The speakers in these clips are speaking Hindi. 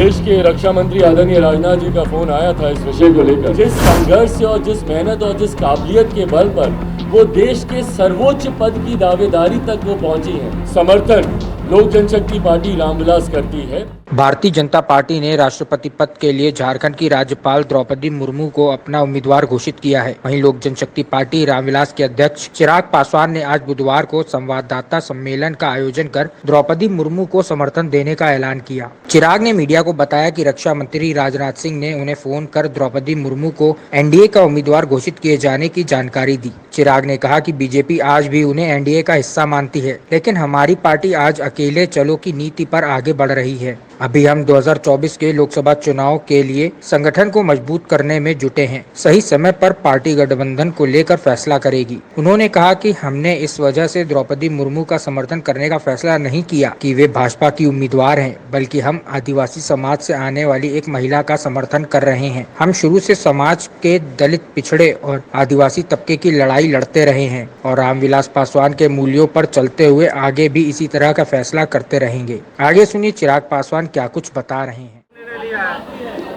देश के रक्षा मंत्री आदरणीय राजनाथ जी का फोन आया था इस विषय को लेकर। जिस संघर्ष से और जिस मेहनत और जिस काबिलियत के बल पर वो देश के सर्वोच्च पद की दावेदारी तक वो पहुंची हैं, समर्थन लोक जनशक्ति पार्टी रामविलास करती है। भारतीय जनता पार्टी ने राष्ट्रपति पद के लिए झारखंड की राज्यपाल द्रौपदी मुर्मू को अपना उम्मीदवार घोषित किया है। वहीं लोक जनशक्ति पार्टी रामविलास के अध्यक्ष चिराग पासवान ने आज बुधवार को संवाददाता सम्मेलन का आयोजन कर द्रौपदी मुर्मू को समर्थन देने का ऐलान किया। चिराग ने मीडिया को बताया कि रक्षा मंत्री राजनाथ सिंह ने उन्हें फोन कर द्रौपदी मुर्मू को एनडीए का उम्मीदवार घोषित किए जाने की जानकारी दी। चिराग ने कहा कि बीजेपी आज भी उन्हें एनडीए का हिस्सा मानती है, लेकिन हमारी पार्टी आज अकेले चलो की नीति पर आगे बढ़ रही है। अभी हम 2024 के लोकसभा चुनाव के लिए संगठन को मजबूत करने में जुटे हैं। सही समय पर पार्टी गठबंधन को लेकर फैसला करेगी। उन्होंने कहा कि हमने इस वजह से द्रौपदी मुर्मू का समर्थन करने का फैसला नहीं किया कि वे भाजपा की उम्मीदवार हैं, बल्कि हम आदिवासी समाज से आने वाली एक महिला का समर्थन कर रहे हैं। हम शुरू से समाज के दलित, पिछड़े और आदिवासी तबके की लड़ाई लड़ते रहे हैं और रामविलास पासवान के मूल्यों पर चलते हुए आगे भी इसी तरह का फैसला करते रहेंगे। आगे सुनिए चिराग पासवान क्या कुछ बता रहे हैं।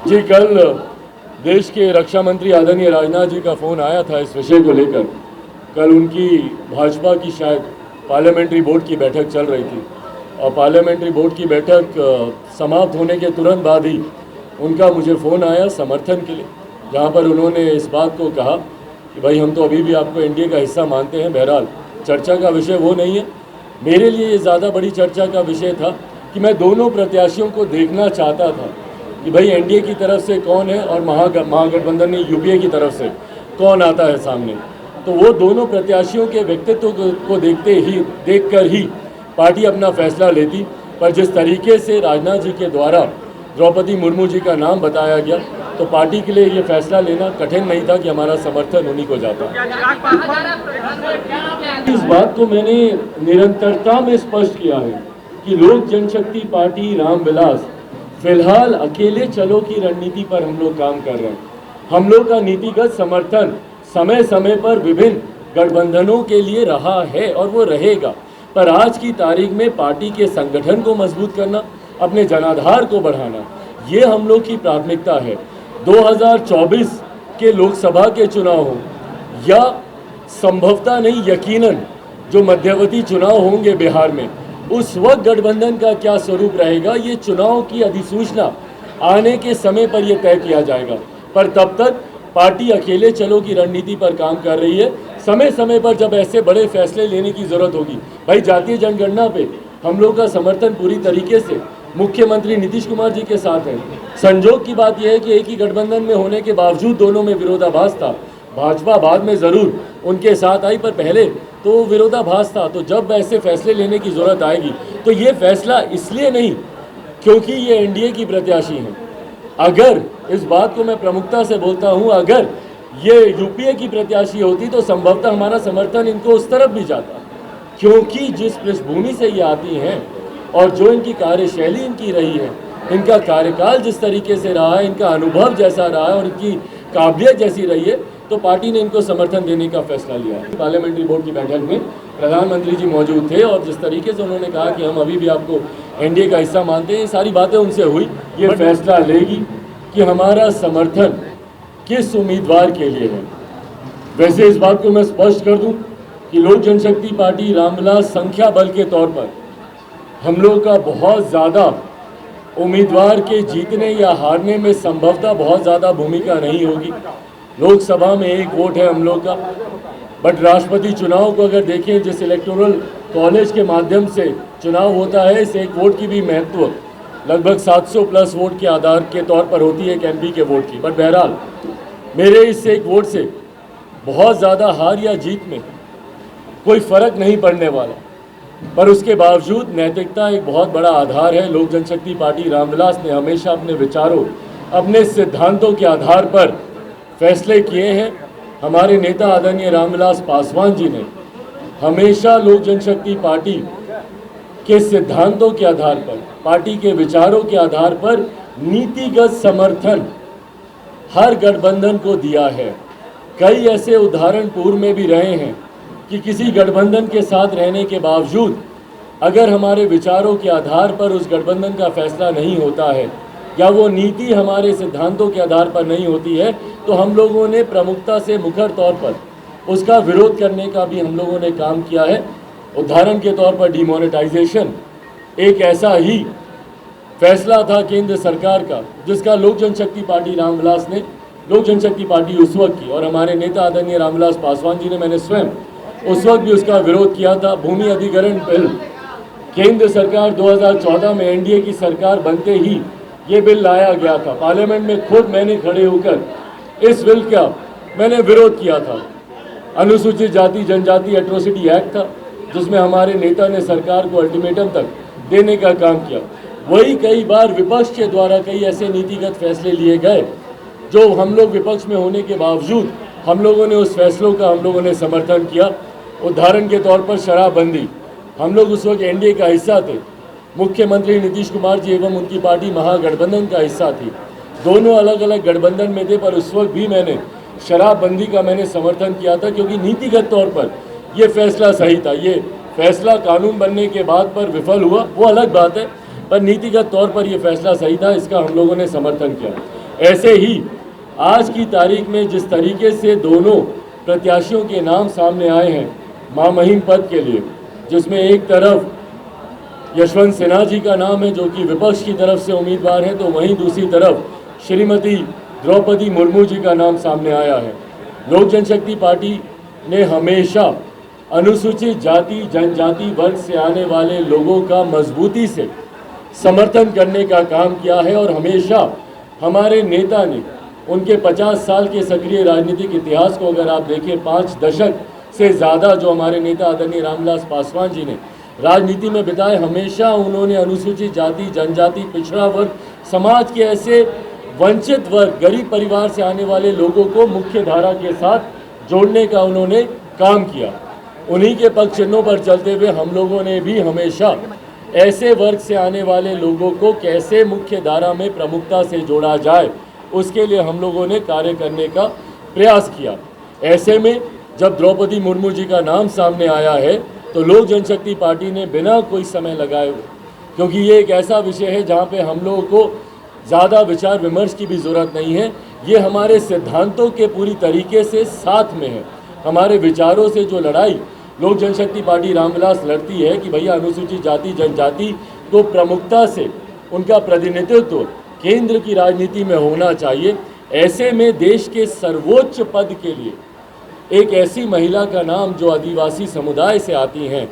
जी, कल देश के रक्षा मंत्री आदरणीय राजनाथ जी का फोन आया था इस विषय को लेकर। कल उनकी भाजपा की शायद पार्लियामेंट्री बोर्ड की बैठक चल रही थी और पार्लियामेंट्री बोर्ड की बैठक समाप्त होने के तुरंत बाद ही उनका मुझे फ़ोन आया समर्थन के लिए, जहां पर उन्होंने इस बात को कहा कि भाई हम तो अभी भी आपको एनडीए का हिस्सा मानते हैं। बहरहाल चर्चा का विषय वो नहीं है। मेरे लिए ये ज़्यादा बड़ी चर्चा का विषय था कि मैं दोनों प्रत्याशियों को देखना चाहता था कि भाई एनडीए की तरफ से कौन है और महागठबंधन यूपीए की तरफ से कौन आता है सामने। तो वो दोनों प्रत्याशियों के व्यक्तित्व को देखकर ही पार्टी अपना फैसला लेती। पर जिस तरीके से राजनाथ जी के द्वारा द्रौपदी मुर्मू जी का नाम बताया गया, तो पार्टी के लिए ये फैसला लेना कठिन नहीं था कि हमारा समर्थन उन्हीं को जाता। इस बात को मैंने निरंतरता में स्पष्ट किया है कि लोक जनशक्ति पार्टी रामविलास फिलहाल अकेले चलो की रणनीति पर हम लोग काम कर रहे हैं। हम लोग का नीतिगत समर्थन समय समय पर विभिन्न गठबंधनों के लिए रहा है और वो रहेगा। पर आज की तारीख में पार्टी के संगठन को मजबूत करना, अपने जनाधार को बढ़ाना, ये हम लोग की प्राथमिकता है। 2024 के लोकसभा के चुनाव हो या संभवतः नहीं, यकीनन जो मध्यवर्ती चुनाव होंगे बिहार में, उस वक्त गठबंधन का क्या स्वरूप रहेगा, ये चुनाव की अधिसूचना आने के समय पर यह तय किया जाएगा। पर तब तक पार्टी अकेले चलो की रणनीति पर काम कर रही है। समय समय पर जब ऐसे बड़े फैसले लेने की जरूरत होगी, भाई जातीय जनगणना पे हम लोग का समर्थन पूरी तरीके से मुख्यमंत्री नीतीश कुमार जी के साथ है। संजोग की बात यह है कि एक ही गठबंधन में होने के बावजूद दोनों में विरोधाभास था। भाजपा बाद में ज़रूर उनके साथ आई, पर पहले तो विरोधाभास था। तो जब ऐसे फैसले लेने की ज़रूरत आएगी तो ये फैसला इसलिए नहीं क्योंकि ये एनडीए की प्रत्याशी हैं। अगर इस बात को मैं प्रमुखता से बोलता हूँ, अगर ये यूपीए की प्रत्याशी होती तो संभवतः हमारा समर्थन इनको उस तरफ भी जाता, क्योंकि जिस पृष्ठभूमि से ये आती हैं और जो इनकी कार्यशैली इनकी रही है, इनका कार्यकाल जिस तरीके से रहा है, इनका अनुभव जैसा रहा है और इनकी काबिलियत जैसी रही है, तो पार्टी ने इनको समर्थन देने का फैसला लिया है। पार्लियामेंट्री बोर्ड की बैठक में प्रधानमंत्री जी मौजूद थे और जिस तरीके से उन्होंने कहा कि हम अभी भी आपको एनडीए का हिस्सा मानते हैं, ये सारी बातें उनसे हुई। ये फैसला लेगी कि हमारा समर्थन किस उम्मीदवार के लिए है। वैसे इस बात को मैं स्पष्ट कर दूं कि लोक जनशक्ति पार्टी रामविलास संख्या बल के तौर पर हम लोग का बहुत ज़्यादा उम्मीदवार के जीतने या हारने में संभवतः बहुत ज़्यादा भूमिका नहीं होगी। लोकसभा में एक वोट है हम लोग का, बट राष्ट्रपति चुनाव को अगर देखें, जिस इलेक्टोरल कॉलेज के माध्यम से चुनाव होता है, इस एक वोट की भी महत्व लगभग 700 प्लस वोट के आधार के तौर पर होती है एक एमपी के वोट की। बट बहरहाल मेरे इस एक वोट से बहुत ज़्यादा हार या जीत में कोई फ़र्क नहीं पड़ने वाला, पर उसके बावजूद नैतिकता एक बहुत बड़ा आधार है। लोक जनशक्ति पार्टी रामविलास ने हमेशा अपने विचारों, अपने सिद्धांतों के आधार पर फैसले किए हैं। हमारे नेता आदरणीय रामविलास पासवान जी ने हमेशा लोक जनशक्ति पार्टी के सिद्धांतों के आधार पर, पार्टी के विचारों के आधार पर नीतिगत समर्थन हर गठबंधन को दिया है। कई ऐसे उदाहरण पूर्व में भी रहे हैं कि किसी गठबंधन के साथ रहने के बावजूद अगर हमारे विचारों के आधार पर उस गठबंधन का फैसला नहीं होता है या वो नीति हमारे सिद्धांतों के आधार पर नहीं होती है, तो हम लोगों ने प्रमुखता से मुखर तौर पर उसका विरोध करने का भी हम लोगों ने काम किया है। उदाहरण के तौर पर डिमोनेटाइजेशन एक ऐसा ही फैसला था केंद्र सरकार का, जिसका लोक जनशक्ति पार्टी रामविलास ने, लोक जनशक्ति पार्टी उस वक्त की, और हमारे नेता आदरणीय रामविलास पासवान जी ने, मैंने स्वयं उस वक्त भी उसका विरोध किया था। भूमि अधिग्रहण बिल केंद्र सरकार 2014 में एनडीए की सरकार बनते ही ये बिल लाया गया था। पार्लियामेंट में खुद मैंने खड़े होकर इस बिल का मैंने विरोध किया था। अनुसूचित जाति जनजाति एट्रोसिटी एक्ट था, जिसमें हमारे नेता ने सरकार को अल्टीमेटम तक देने का काम किया। वही कई बार विपक्ष के द्वारा कई ऐसे नीतिगत फैसले लिए गए जो हम लोग विपक्ष में होने के बावजूद हम लोगों ने उस फैसलों का हम लोगों ने समर्थन किया। उदाहरण के तौर पर शराबबंदी, हम लोग उस वक्त एनडीए का हिस्सा थे, मुख्यमंत्री नीतीश कुमार जी एवं उनकी पार्टी महागठबंधन का हिस्सा थी, दोनों अलग अलग गठबंधन में थे, पर उस वक्त भी मैंने शराबबंदी का मैंने समर्थन किया था, क्योंकि नीतिगत तौर पर ये फैसला सही था। ये फैसला कानून बनने के बाद पर विफल हुआ, वो अलग बात है, पर नीतिगत तौर पर यह फैसला सही था, इसका हम लोगों ने समर्थन किया। ऐसे ही आज की तारीख में जिस तरीके से दोनों प्रत्याशियों के नाम सामने आए हैं महामहिम पद के लिए, जिसमें एक तरफ यशवंत सिन्हा जी का नाम है जो कि विपक्ष की तरफ से उम्मीदवार है, तो वहीं दूसरी तरफ श्रीमती द्रौपदी मुर्मू जी का नाम सामने आया है। लोक जनशक्ति पार्टी ने हमेशा अनुसूचित जाति जनजाति वर्ग से आने वाले लोगों का मजबूती से समर्थन करने का काम किया है, और हमेशा हमारे नेता ने उनके 50 साल के सक्रिय राजनीतिक इतिहास को अगर आप देखें, 5 दशक से ज़्यादा जो हमारे नेता आदरणीय रामविलास पासवान जी ने राजनीति में बिताए, हमेशा उन्होंने अनुसूचित जाति जनजाति पिछड़ा वर्ग समाज के ऐसे वंचित वर्ग गरीब परिवार से आने वाले लोगों को मुख्य धारा के साथ जोड़ने का उन्होंने काम किया। उन्हीं के पक्ष चिन्हों पर चलते हुए हम लोगों ने भी हमेशा ऐसे वर्ग से आने वाले लोगों को कैसे मुख्य धारा में प्रमुखता से जोड़ा जाए, उसके लिए हम लोगों ने कार्य करने का प्रयास किया। ऐसे में जब द्रौपदी मुर्मू जी का नाम सामने आया है, तो लोक जनशक्ति पार्टी ने बिना कोई समय लगाए, क्योंकि ये एक ऐसा विषय है जहाँ पे हम लोगों को ज़्यादा विचार विमर्श की भी ज़रूरत नहीं है, ये हमारे सिद्धांतों के पूरी तरीके से साथ में है। हमारे विचारों से जो लड़ाई लोक जनशक्ति पार्टी रामविलास लड़ती है कि भैया अनुसूचित जाति जनजाति को प्रमुखता से उनका प्रतिनिधित्व केंद्र की राजनीति में होना चाहिए। ऐसे में देश के सर्वोच्च पद के लिए एक ऐसी महिला का नाम जो आदिवासी समुदाय से आती हैं,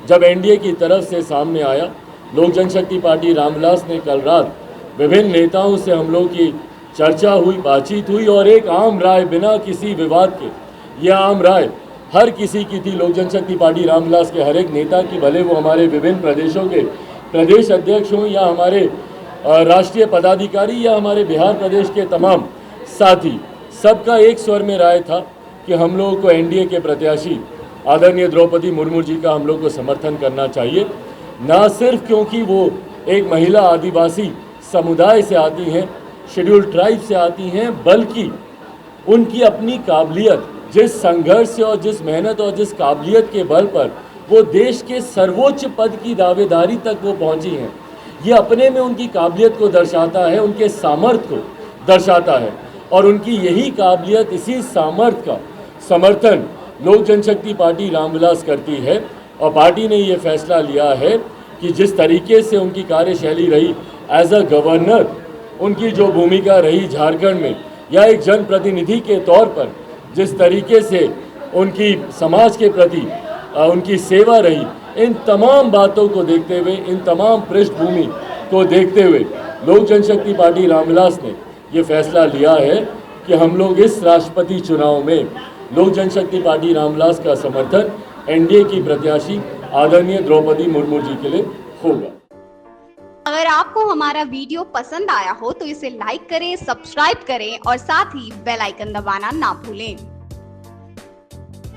जब एनडीए की तरफ से सामने आया, लोक जनशक्ति पार्टी रामविलास ने कल रात विभिन्न नेताओं से हम लोग की चर्चा हुई, बातचीत हुई, और एक आम राय बिना किसी विवाद के, यह आम राय हर किसी की थी, लोक जनशक्ति पार्टी रामविलास के हर एक नेता की, भले वो हमारे विभिन्न प्रदेशों के प्रदेश अध्यक्ष हों या हमारे राष्ट्रीय पदाधिकारी या हमारे बिहार प्रदेश के तमाम साथी, सबका एक स्वर में राय था कि हम लोगों को एनडीए के प्रत्याशी आदरणीय द्रौपदी मुर्मू जी का हम लोग को समर्थन करना चाहिए, ना सिर्फ क्योंकि वो एक महिला आदिवासी समुदाय से आती हैं, शेड्यूल्ड ट्राइब से आती हैं, बल्कि उनकी अपनी काबिलियत, जिस संघर्ष से और जिस मेहनत और जिस काबिलियत के बल पर वो देश के सर्वोच्च पद की दावेदारी तक वो पहुंची हैं, ये अपने में उनकी काबिलियत को दर्शाता है, उनके सामर्थ्य को दर्शाता है, और उनकी यही काबिलियत, इसी सामर्थ्य का समर्थन लोक जनशक्ति पार्टी रामविलास करती है। और पार्टी ने ये फैसला लिया है कि जिस तरीके से उनकी कार्यशैली रही एज अ गवर्नर, उनकी जो भूमिका रही झारखंड में, या एक जनप्रतिनिधि के तौर पर जिस तरीके से उनकी समाज के प्रति उनकी सेवा रही, इन तमाम बातों को देखते हुए, इन तमाम पृष्ठभूमि को देखते हुए लोक जनशक्ति पार्टी रामविलास ने ये फैसला लिया है कि हम लोग इस राष्ट्रपति चुनाव में लोक जनशक्ति पार्टी रामविलास का समर्थन एनडीए की प्रत्याशी आदरणीय द्रौपदी मुर्मू जी के लिए होगा। अगर आपको हमारा वीडियो पसंद आया हो तो इसे लाइक करें, सब्सक्राइब करें और साथ ही बेल आइकन दबाना ना भूलें।